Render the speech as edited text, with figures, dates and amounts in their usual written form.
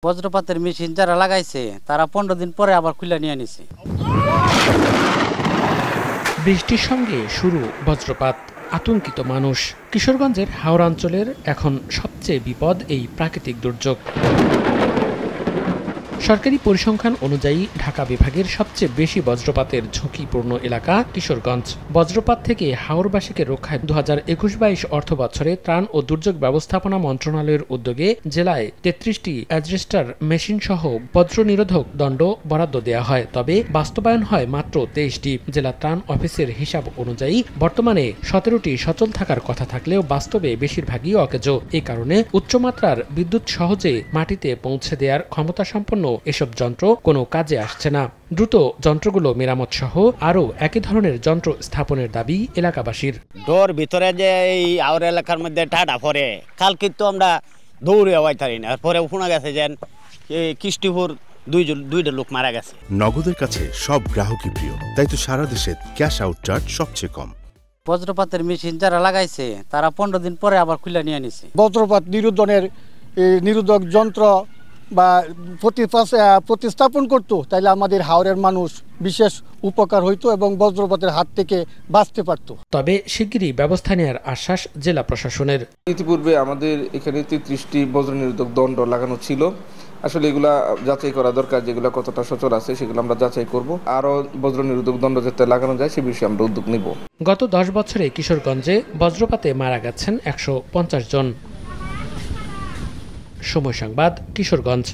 বজ্রপাতের মেশিন যারা লাগাইছে তারা 15 দিন পরে আবার খুলে নিয়ে নিছে। বৃষ্টির সঙ্গে শুরু বজ্রপাত, আতঙ্কিত মানুষ। কিশোরগঞ্জের হাওড়া অঞ্চলের এখন সবচেয়ে বিপদ এই প্রাকৃতিক দুর্যোগ। সরকারি পরিসংখ্যান অনুযায়ী ঢাকা বিভাগের সবচেয়ে বেশি বজ্রপাতের ঝুঁকিপূর্ণ এলাকা কিশোরগঞ্জ। বজ্রপাত থেকে হাওরবাসীকে রক্ষায় 2021-22 অর্থ বছরে ত্রাণ ও দুর্যোগ ব্যবস্থাপনা মন্ত্রণালয়ের উদ্যোগে জেলায় 33টি অ্যাডজাস্টার মেশিন সহ বজ্র নিরোধক দণ্ড বরাদ্দ দেওয়া হয়, তবে বাস্তবায়ন হয় মাত্র 23টি। জেলা ত্রাণ অফিসের হিসাব অনুযায়ী বর্তমানে 17টি সচল থাকার কথা থাকলেও বাস্তবে বেশিরভাগই অকেজো। এই কারণে উচ্চমাত্রার বিদ্যুৎ সহজে মাটিতে পৌঁছে দেওয়ার ক্ষমতা সম্পন্ন এসব যন্ত্র কোনো কাজে আসছে না। দ্রুত যন্ত্রগুলো মেরামত সহ আরও একই ধরনের যন্ত্র স্থাপনের দাবি এলাকাবাসীর। ডোর ভিতরে যে এই আওর এলাকার মধ্যে ঠাডা পরে কালকে তো আমরা দৌড়ে হওয়াই থাকি না, পরে শোনা গেছে যে এই কৃষ্টিপুর দুইটা লোক মারা গেছে। নগদের কাছে সব গ্রাহকই প্রিয়, তাই তো সারা দেশে ক্যাশ আউট চার্জ সবচেয়ে কম। বজ্রপাতের মেশিন যারা লাগাইছে তারা 15 দিন পরে আবার খুলে নিয়ে নিছে। বজ্রপাত নিরোধক যন্ত্র বা প্রতিস্থাপন করতো, তাইলে আমাদের হাওরের মানুষ বিশেষ উপকার হইতো এবং বজ্রপাতের হাত থেকে বাঁচতে পারত। তবে শিগগিরই ব্যবস্থা নেওয়ার আশ্বাস জেলা প্রশাসনের। ইতিপূর্বে আমাদের এখানে 33টি বজ্র নিরোধক দণ্ড লাগানো ছিল। আসলে এগুলা যাচাই করা দরকার, যেগুলো কতটা সচল আছে সেগুলো আমরা যাচাই করব। আরও বজ্র নিরোধক দণ্ড যাতে লাগানো যায় সে বিষয়ে আমরা উদ্যোগ নিব। গত 10 বছরে কিশোরগঞ্জে বজ্রপাতে মারা গেছেন 150 জন। সময় সংবাদ, কিশোরগঞ্জ।